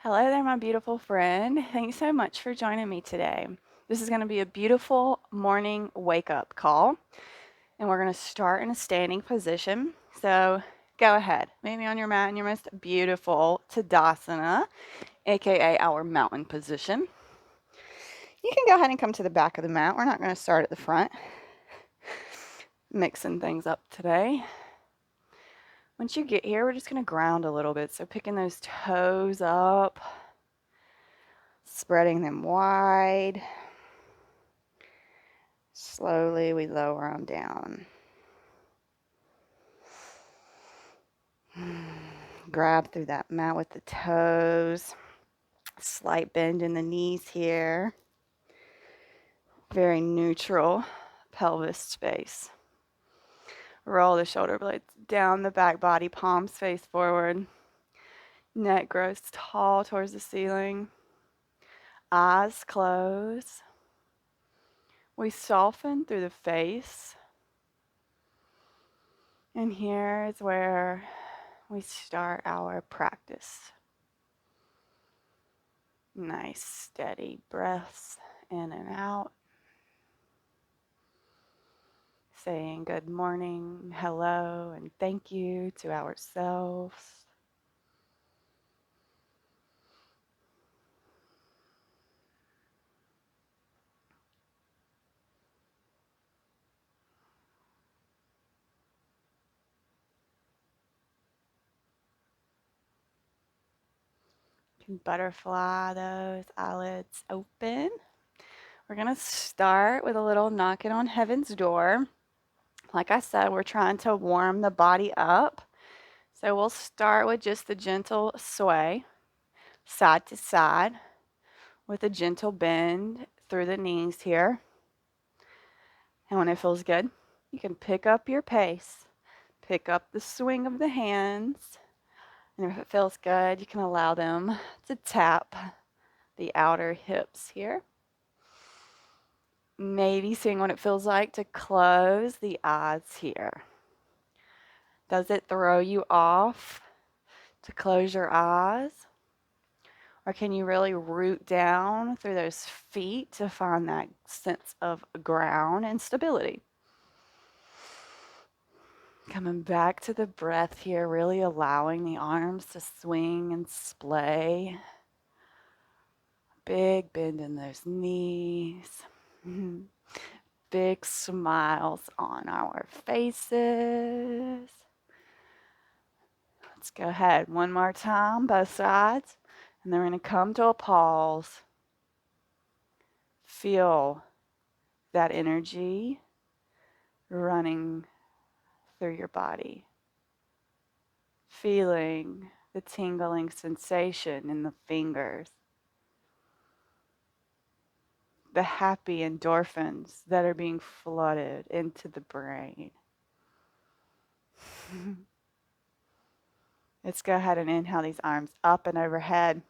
Hello there, my beautiful friend. Thanks so much for joining me today. This is going to be a beautiful morning wake up call, and we're going to start in a standing position. So go ahead, maybe on your mat in your most beautiful Tadasana, aka our mountain position. You can go ahead and come to the back of the mat. We're not going to start at the front. Mixing things up today. Once you get here, we're just going to ground a little bit. So picking those toes up, spreading them wide. Slowly we lower them down. Grab through that mat with the toes. Slight bend in the knees here. Very neutral pelvis space. Roll the shoulder blades down the back body, palms face forward. Neck grows tall towards the ceiling. Eyes close. We soften through the face. And here is where we start our practice. Nice steady breaths in and out. Saying good morning, hello, and thank you to ourselves. You can butterfly those eyelids open. We're going to start with a little knocking on heaven's door. Like I said, we're trying to warm the body up. So we'll start with just the gentle sway, side to side, with a gentle bend through the knees here. And when it feels good, you can pick up your pace, pick up the swing of the hands. And if it feels good, you can allow them to tap the outer hips here. Maybe seeing what it feels like to close the eyes here. Does it throw you off to close your eyes? Or can you really root down through those feet to find that sense of ground and stability? Coming back to the breath here, really allowing the arms to swing and splay. Big bend in those knees. Big smiles on our faces. Let's go ahead. One more time, both sides. And then we're going to come to a pause. Feel that energy running through your body. Feeling the tingling sensation in the fingers. The happy endorphins that are being flooded into the brain. Let's go ahead and inhale these arms up and overhead.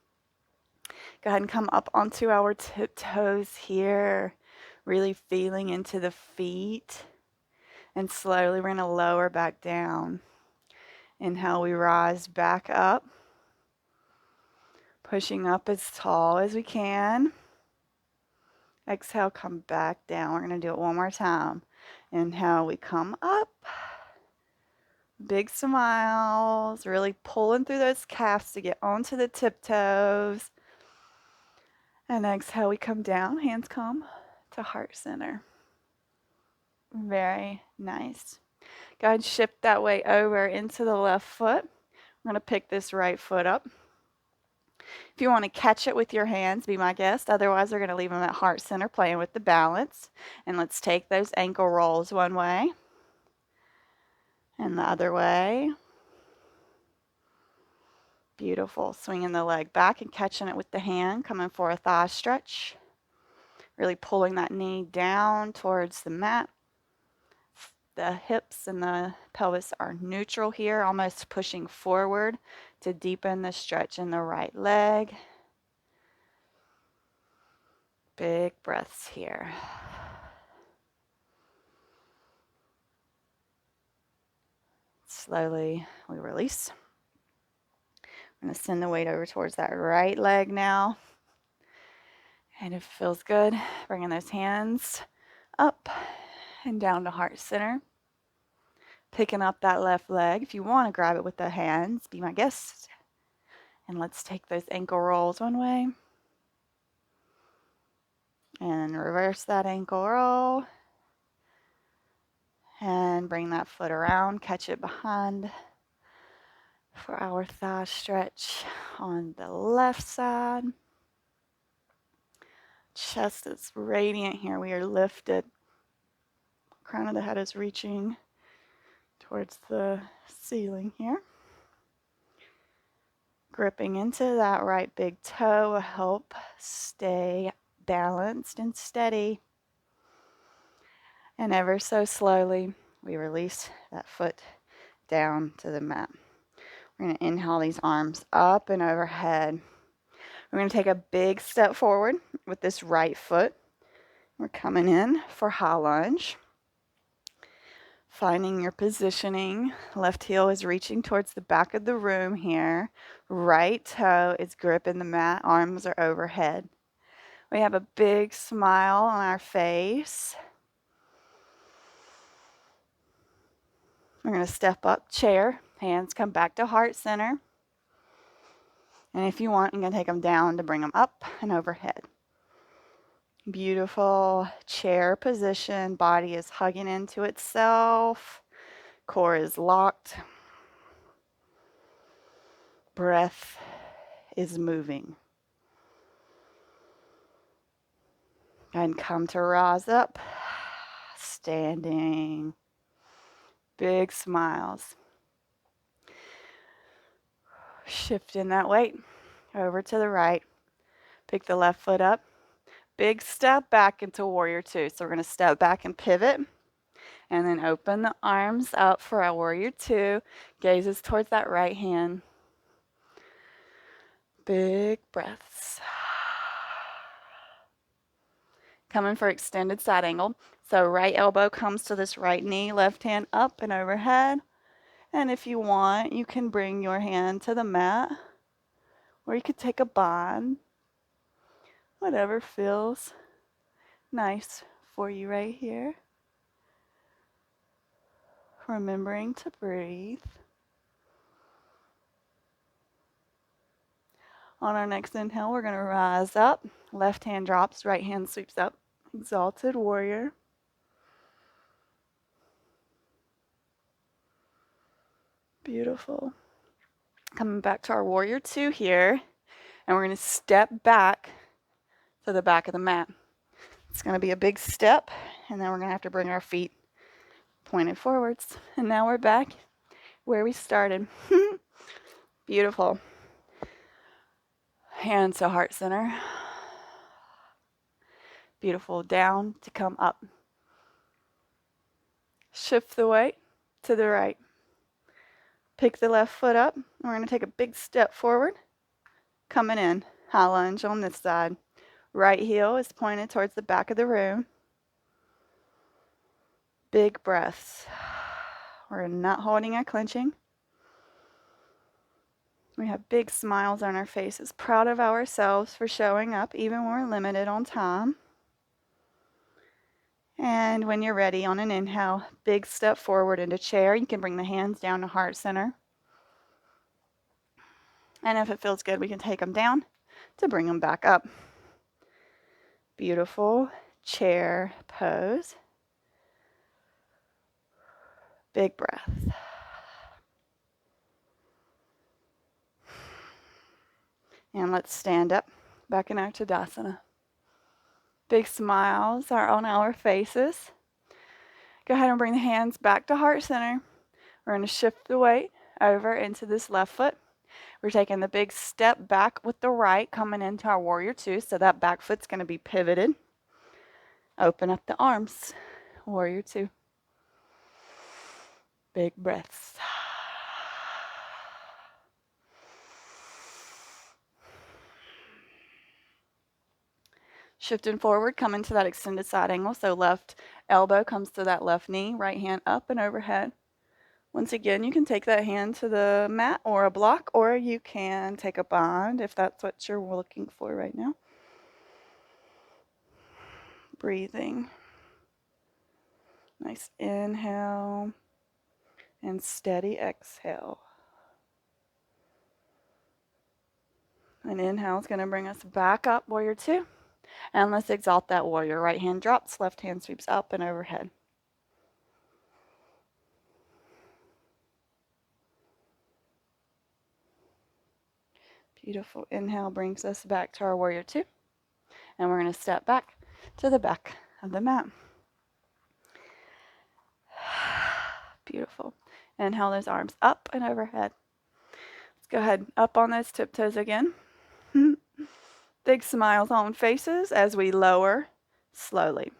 Go ahead and come up onto our tiptoes here, really feeling into the feet. And slowly we're going to lower back down. Inhale, we rise back up, pushing up as tall as we can. Exhale, come back down. We're going to do it one more time. Inhale, we come up. Big smiles, really pulling through those calves to get onto the tiptoes. And exhale, we come down. Hands come to heart center. Very nice. Go ahead and shift that weight over into the left foot. I'm going to pick this right foot up. If you want to catch it with your hands, be my guest. Otherwise, we're going to leave them at heart center playing with the balance. And let's take those ankle rolls one way and the other way. Beautiful. Swinging the leg back and catching it with the hand, coming for a thigh stretch. Really pulling that knee down towards the mat. The hips and the pelvis are neutral here, almost pushing forward to deepen the stretch in the right leg. Big breaths here. Slowly we release. I'm going to send the weight over towards that right leg now. And if it feels good, bringing those hands up and down to heart center. Picking up that left leg. If you want to grab it with the hands, be my guest. And let's take those ankle rolls one way. And reverse that ankle roll. And bring that foot around, catch it behind for our thigh stretch on the left side. Chest is radiant here. We are lifted. Crown of the head is reaching towards the ceiling here. Gripping into that right big toe will help stay balanced and steady. And ever so slowly, we release that foot down to the mat. We're going to inhale these arms up and overhead. We're going to take a big step forward with this right foot. We're coming in for high lunge. Finding your positioning. Left heel is reaching towards the back of the room here. Right toe is gripping the mat. Arms are overhead. We have a big smile on our face. We're going to step up, chair. Hands come back to heart center. And if you want, you're going to take them down to bring them up and overhead. Beautiful chair position. Body is hugging into itself. Core is locked. Breath is moving. And come to rise up. Standing. Big smiles. Shifting that weight over to the right. Pick the left foot up. Big step back into warrior two. So we're going to step back and pivot. And then open the arms up for our warrior two. Gazes towards that right hand. Big breaths. Coming for extended side angle. So right elbow comes to this right knee. Left hand up and overhead. And if you want, you can bring your hand to the mat. Or you could take a bind. Whatever feels nice for you right here. Remembering to breathe. On our next inhale, we're going to rise up. Left hand drops, right hand sweeps up. Exalted warrior. Beautiful. Coming back to our warrior two here. And we're going to step back to the back of the mat. It's going to be a big step. And then we're going to have to bring our feet pointed forwards. And now we're back where we started. Beautiful. Hands to heart center. Beautiful. Down to come up. Shift the weight to the right. Pick the left foot up. We're going to take a big step forward. Coming in. High lunge on this side. Right heel is pointed towards the back of the room. Big breaths. We're not holding or clenching. We have big smiles on our faces, proud of ourselves for showing up even when we're limited on time. And when you're ready, on an inhale, big step forward into chair. You can bring the hands down to heart center. And if it feels good, we can take them down to bring them back up. Beautiful chair pose. Big breath. And let's stand up, back in our Tadasana. Big smiles are on our faces. Go ahead and bring the hands back to heart center. We're going to shift the weight over into this left foot. We're taking the big step back with the right, coming into our warrior two. So that back foot's going to be pivoted. Open up the arms. Warrior two. Big breaths. Shifting forward, coming to that extended side angle. So left elbow comes to that left knee, right hand up and overhead. Once again, you can take that hand to the mat or a block, or you can take a bind if that's what you're looking for right now. Breathing. Nice inhale and steady exhale. An inhale is going to bring us back up, warrior two. And let's exalt that warrior. Right hand drops, left hand sweeps up and overhead. Beautiful. Inhale brings us back to our warrior two. And we're going to step back to the back of the mat. Beautiful. Inhale those arms up and overhead. Let's go ahead up on those tiptoes again. Big smiles on faces as we lower slowly.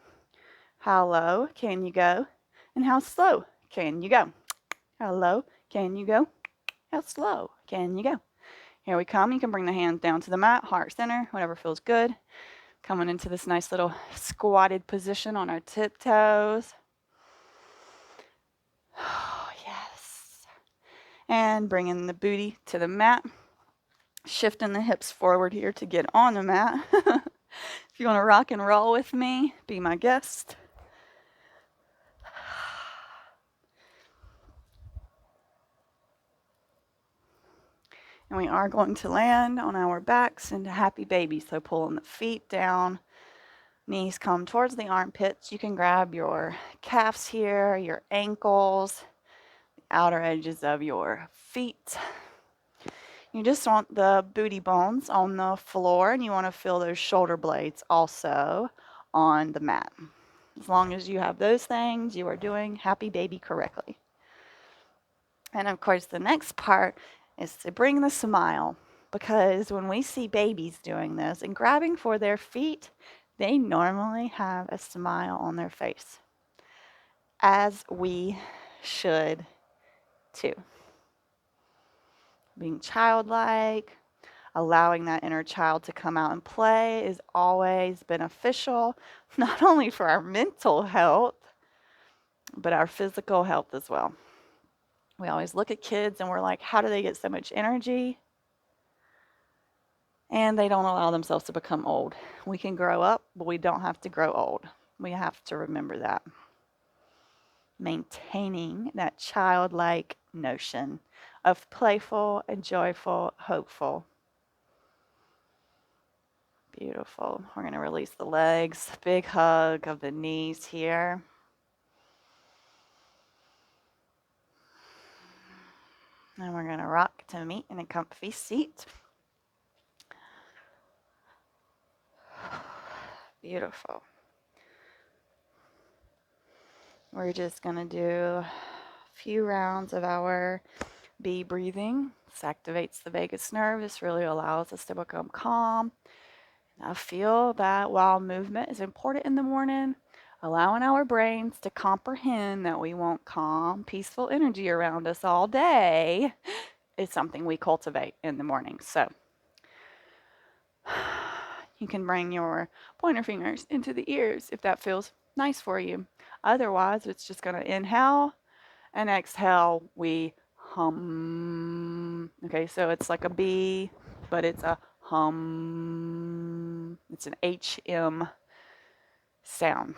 How low can you go? And how slow can you go? How low can you go? How slow can you go? Here we come. You can bring the hands down to the mat, heart center, whatever feels good. Coming into this nice little squatted position on our tiptoes. Oh, yes. And bringing the booty to the mat. Shifting the hips forward here to get on the mat. If you want to rock and roll with me, be my guest. And we are going to land on our backs into happy baby. So pulling the feet down, knees come towards the armpits. You can grab your calves here, your ankles, the outer edges of your feet. You just want the booty bones on the floor, and you want to feel those shoulder blades also on the mat. As long as you have those things, you are doing happy baby correctly. And of course, the next part is to bring the smile, because when we see babies doing this and grabbing for their feet, they normally have a smile on their face, as we should too. Being childlike, allowing that inner child to come out and play is always beneficial, not only for our mental health, but our physical health as well. We always look at kids and we're like, how do they get so much energy? And they don't allow themselves to become old. We can grow up, but we don't have to grow old. We have to remember that. Maintaining that childlike notion of playful and joyful, hopeful. Beautiful. We're going to release the legs. Big hug of the knees here. And we're going to rock to meet in a comfy seat. Beautiful. We're just going to do a few rounds of our bee breathing. This activates the vagus nerve. This really allows us to become calm. I feel that while movement is important in the morning, allowing our brains to comprehend that we want calm, peaceful energy around us all day is something we cultivate in the morning. So you can bring your pointer fingers into the ears if that feels nice for you. Otherwise, it's just going to inhale and exhale. We hum. Okay, so it's like a B, but it's a hum. It's an HM sound.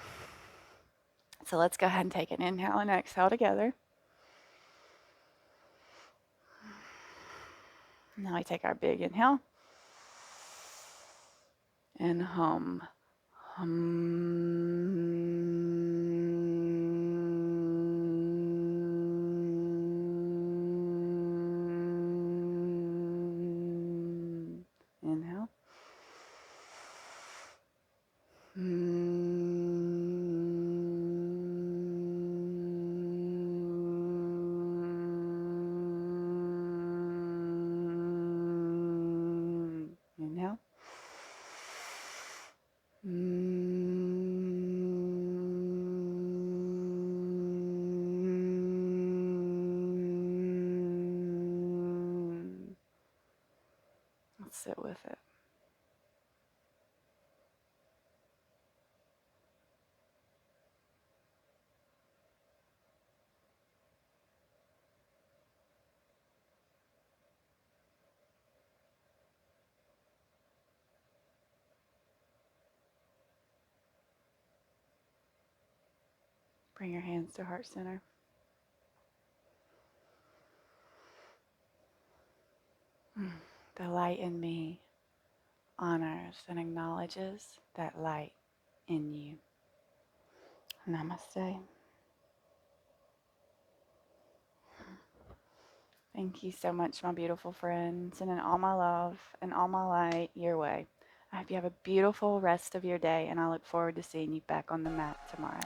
So let's go ahead and take an inhale and exhale together. Now we take our big inhale and hum. Inhale. Inhale. Let's sit with it. Bring your hands to heart center. The light in me honors and acknowledges that light in you. Namaste. Thank you so much, my beautiful friend. Sending all my love and all my light your way. I hope you have a beautiful rest of your day, and I look forward to seeing you back on the mat tomorrow.